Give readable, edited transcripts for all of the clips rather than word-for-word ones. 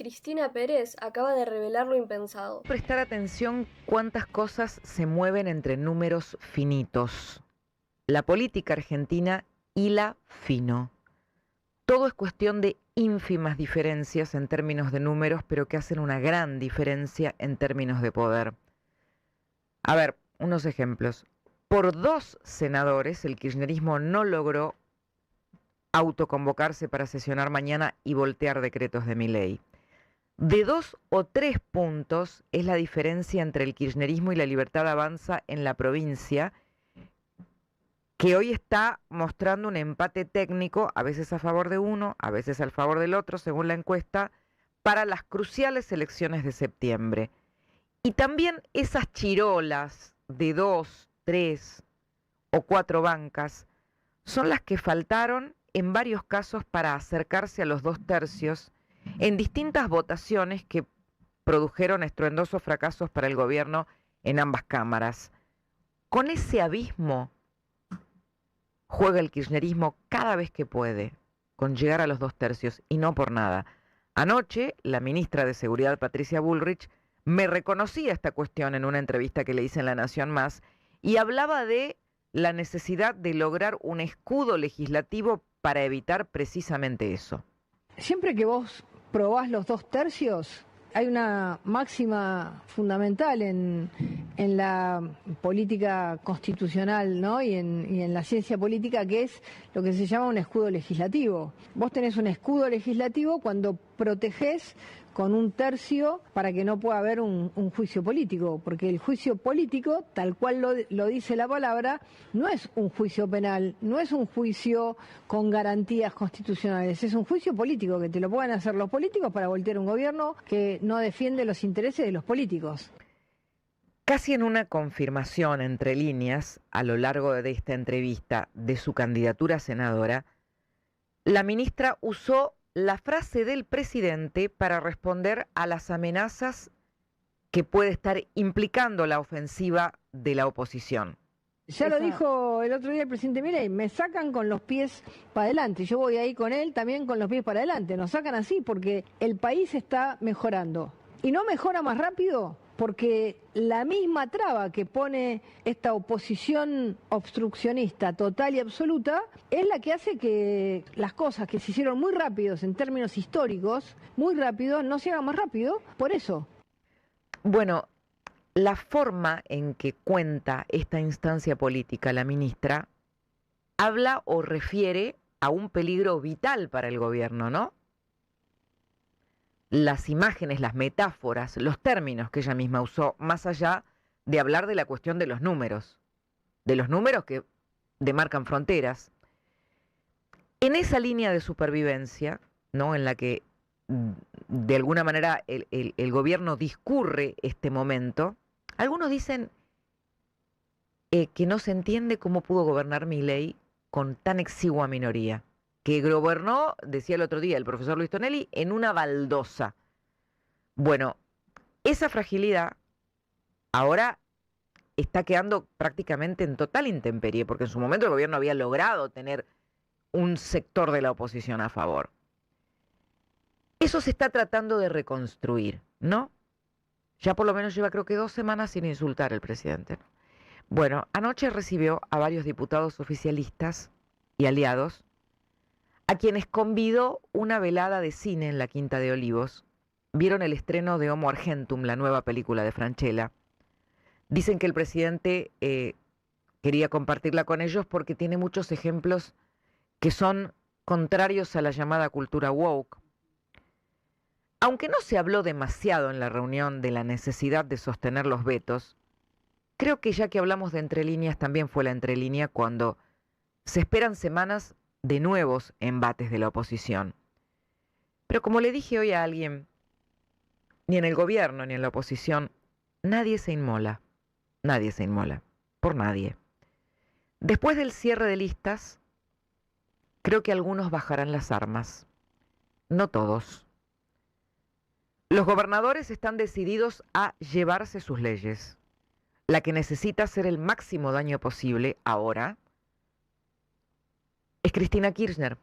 Cristina Pérez acaba de revelar lo impensado. Prestar atención cuántas cosas se mueven entre números finitos. La política argentina hila fino. Todo es cuestión de ínfimas diferencias en términos de números, pero que hacen una gran diferencia en términos de poder. A ver, unos ejemplos. Por 2 senadores, el kirchnerismo no logró autoconvocarse para sesionar mañana y voltear decretos de Milei. De 2 o 3 puntos es la diferencia entre el kirchnerismo y la Libertad Avanza en la provincia, que hoy está mostrando un empate técnico, a veces a favor de uno, a veces a favor del otro, según la encuesta, para las cruciales elecciones de septiembre. Y también esas chirolas de 2, 3 o 4 bancas son las que faltaron en varios casos para acercarse a los 2/3 en distintas votaciones que produjeron estruendosos fracasos para el gobierno en ambas cámaras. Con ese abismo juega el kirchnerismo cada vez que puede, con llegar a los 2/3 y no por nada. Anoche, la ministra de Seguridad, Patricia Bullrich, me reconocía esta cuestión en una entrevista que le hice en La Nación Más y hablaba de la necesidad de lograr un escudo legislativo para evitar precisamente eso. Siempre que vos probás los 2/3, hay una máxima fundamental en la política constitucional, ¿no? y en la ciencia política, que es lo que se llama un escudo legislativo. Vos tenés un escudo legislativo cuando protegés con 1/3 para que no pueda haber un juicio político, porque el juicio político, tal cual lo dice la palabra, no es un juicio penal, no es un juicio con garantías constitucionales, es un juicio político que te lo pueden hacer los políticos para voltear un gobierno que no defiende los intereses de los políticos. Casi en una confirmación entre líneas a lo largo de esta entrevista de su candidatura a senadora, la ministra usó la frase del presidente para responder a las amenazas que puede estar implicando la ofensiva de la oposición. Ya lo dijo el otro día el presidente Milei, me sacan con los pies para adelante, yo voy ahí con él también con los pies para adelante, nos sacan así porque el país está mejorando. Y no mejora más rápido porque la misma traba que pone esta oposición obstruccionista total y absoluta es la que hace que las cosas que se hicieron muy rápidos en términos históricos, muy rápido, no se hagan más rápido, por eso. Bueno, la forma en que cuenta esta instancia política la ministra habla o refiere a un peligro vital para el gobierno, ¿no? Las imágenes, las metáforas, los términos que ella misma usó, más allá de hablar de la cuestión de los números que demarcan fronteras. En esa línea de supervivencia, ¿no? En la que de alguna manera el gobierno discurre este momento, algunos dicen que no se entiende cómo pudo gobernar Milei con tan exigua minoría, que gobernó, decía el otro día el profesor Luis Tonelli, en una baldosa. Bueno, esa fragilidad ahora está quedando prácticamente en total intemperie, porque en su momento el gobierno había logrado tener un sector de la oposición a favor. Eso se está tratando de reconstruir, ¿no? Ya por lo menos lleva creo que 2 semanas sin insultar al presidente, ¿no? Bueno, anoche recibió a varios diputados oficialistas y aliados, a quienes convidó una velada de cine en la Quinta de Olivos. Vieron el estreno de Homo Argentum, la nueva película de Francella. Dicen que el presidente quería compartirla con ellos porque tiene muchos ejemplos que son contrarios a la llamada cultura woke. Aunque no se habló demasiado en la reunión de la necesidad de sostener los vetos, creo que ya que hablamos de entre líneas, también fue la entrelínea cuando se esperan semanas de nuevos embates de la oposición. Pero como le dije hoy a alguien, ni en el gobierno ni en la oposición, nadie se inmola por nadie. Después del cierre de listas, creo que algunos bajarán las armas, no todos. Los gobernadores están decididos a llevarse sus leyes. La que necesita hacer el máximo daño posible ahora es Cristina Kirchner,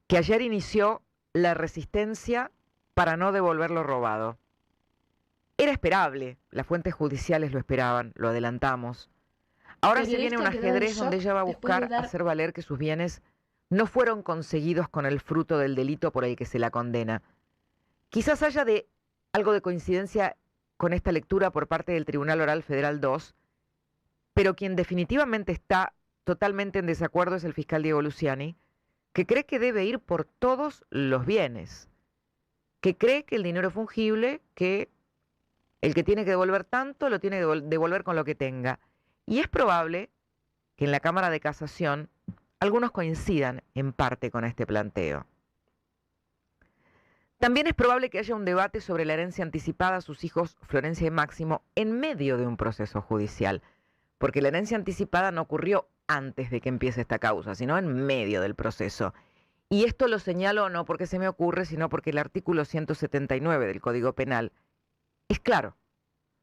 que ayer inició la resistencia para no devolver lo robado. Era esperable, las fuentes judiciales lo esperaban, lo adelantamos. Ahora se viene un Periodista quedó en ajedrez donde shock ella va a después de buscar dar hacer valer que sus bienes no fueron conseguidos con el fruto del delito por el que se la condena. Quizás haya algo de coincidencia con esta lectura por parte del Tribunal Oral Federal 2, pero quien definitivamente está totalmente en desacuerdo es el fiscal Diego Luciani, que cree que debe ir por todos los bienes, que cree que el dinero es fungible, que el que tiene que devolver tanto lo tiene que devolver con lo que tenga. Y es probable que en la Cámara de Casación algunos coincidan en parte con este planteo. También es probable que haya un debate sobre la herencia anticipada a sus hijos Florencia y Máximo en medio de un proceso judicial, porque la herencia anticipada no ocurrió antes de que empiece esta causa, sino en medio del proceso. Y esto lo señalo no porque se me ocurre, sino porque el artículo 179 del Código Penal es claro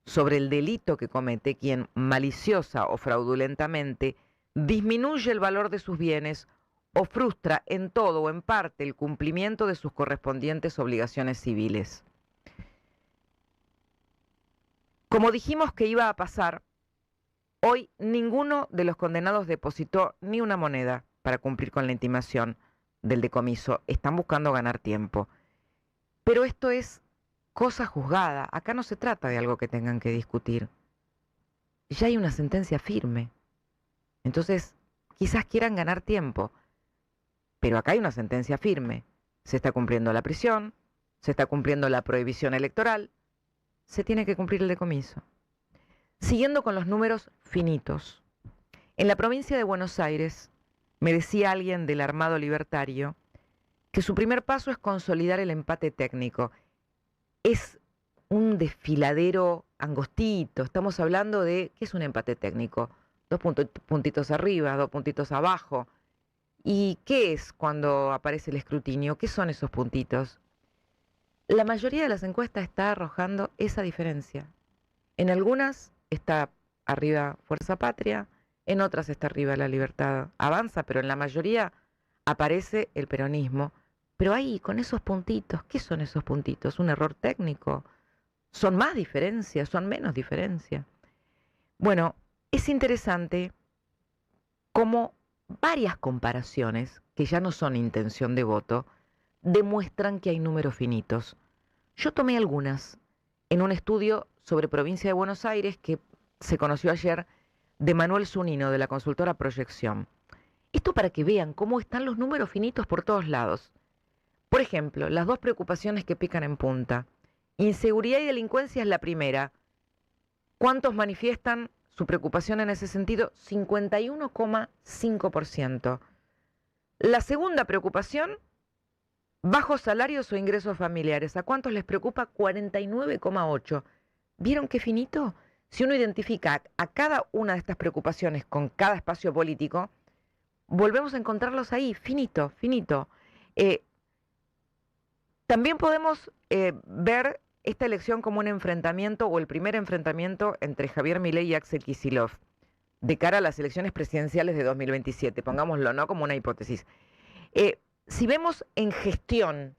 sobre el delito que comete quien maliciosa o fraudulentamente disminuye el valor de sus bienes o frustra en todo o en parte el cumplimiento de sus correspondientes obligaciones civiles. Como dijimos que iba a pasar, hoy ninguno de los condenados depositó ni una moneda para cumplir con la intimación del decomiso. Están buscando ganar tiempo. Pero esto es cosa juzgada. Acá no se trata de algo que tengan que discutir. Ya hay una sentencia firme. Entonces, quizás quieran ganar tiempo. Pero acá hay una sentencia firme. Se está cumpliendo la prisión, se está cumpliendo la prohibición electoral, se tiene que cumplir el decomiso. Siguiendo con los números finitos. En la provincia de Buenos Aires, me decía alguien del Armado Libertario que su primer paso es consolidar el empate técnico. Es un desfiladero angostito. Estamos hablando de, ¿qué es un empate técnico? 2 puntitos arriba, 2 puntitos abajo. ¿Y qué es cuando aparece el escrutinio? ¿Qué son esos puntitos? La mayoría de las encuestas está arrojando esa diferencia. En algunas está arriba Fuerza Patria, en otras está arriba La Libertad Avanza, pero en la mayoría aparece el peronismo. Pero ahí, con esos puntitos, ¿qué son esos puntitos? ¿Un error técnico? ¿Son más diferencias? ¿Son menos diferencias? Bueno, es interesante cómo varias comparaciones, que ya no son intención de voto, demuestran que hay números finitos. Yo tomé algunas en un estudio sobre provincia de Buenos Aires que se conoció ayer de Manuel Zunino, de la consultora Proyección. Esto para que vean cómo están los números finitos por todos lados. Por ejemplo, las dos preocupaciones que pican en punta. Inseguridad y delincuencia es la primera. ¿Cuántos manifiestan su preocupación en ese sentido? 51,5%. La segunda preocupación, bajos salarios o ingresos familiares. ¿A cuántos les preocupa? 49,8%. ¿Vieron qué finito? Si uno identifica a cada una de estas preocupaciones con cada espacio político, volvemos a encontrarlos ahí, finito, finito. También podemos ver esta elección como un enfrentamiento o el primer enfrentamiento entre Javier Milei y Axel Kicillof de cara a las elecciones presidenciales de 2027, pongámoslo, ¿no? Como una hipótesis. Si vemos en gestión,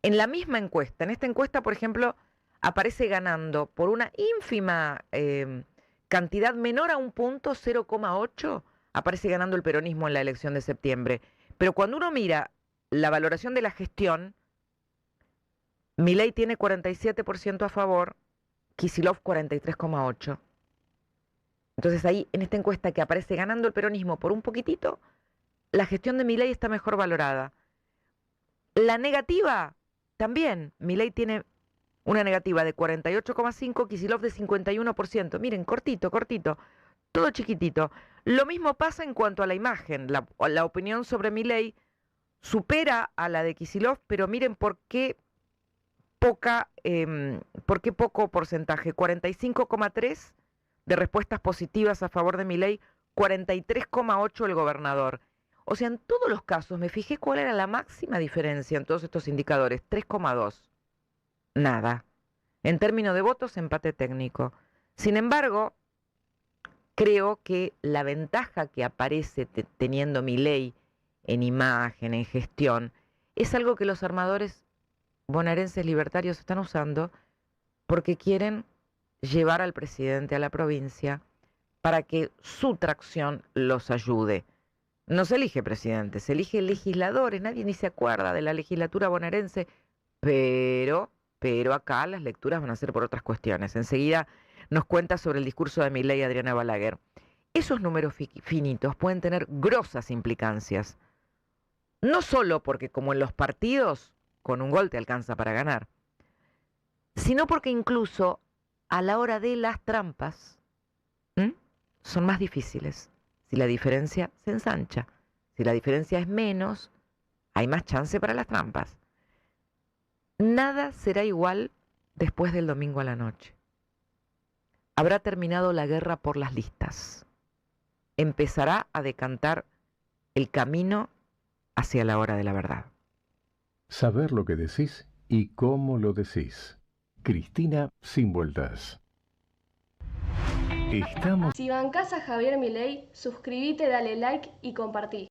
en la misma encuesta, en esta encuesta, por ejemplo, aparece ganando por una ínfima cantidad menor a un punto, 0,8, aparece ganando el peronismo en la elección de septiembre. Pero cuando uno mira la valoración de la gestión, Milei tiene 47% a favor, Kicillof 43,8%. Entonces ahí, en esta encuesta que aparece ganando el peronismo por un poquitito, la gestión de Milei está mejor valorada. La negativa, también, Milei tiene una negativa de 48,5%, Kicillof de 51%. Miren, cortito, cortito, todo chiquitito. Lo mismo pasa en cuanto a la imagen. La opinión sobre Milei supera a la de Kicillof, pero miren por qué poco porcentaje. 45,3% de respuestas positivas a favor de Milei, 43,8% el gobernador. O sea, en todos los casos me fijé cuál era la máxima diferencia en todos estos indicadores, 3,2%. Nada. En términos de votos, empate técnico. Sin embargo, creo que la ventaja que aparece teniendo Milei en imagen, en gestión, es algo que los armadores bonaerenses libertarios están usando porque quieren llevar al presidente a la provincia para que su tracción los ayude. No se elige presidente, se elige legisladores, nadie ni se acuerda de la legislatura bonaerense, pero acá las lecturas van a ser por otras cuestiones. Enseguida nos cuenta sobre el discurso de Milei Adriana Balaguer. Esos números finitos pueden tener grosas implicancias, no solo porque como en los partidos, con un gol te alcanza para ganar, sino porque incluso a la hora de las trampas son más difíciles. Si la diferencia se ensancha, si la diferencia es menos, hay más chance para las trampas. Nada será igual después del domingo a la noche. Habrá terminado la guerra por las listas. Empezará a decantar el camino hacia la hora de la verdad. Saber lo que decís y cómo lo decís. Cristina Sin Vueltas. Estamos... Si bancás a Javier Milei, suscríbete, dale like y compartí.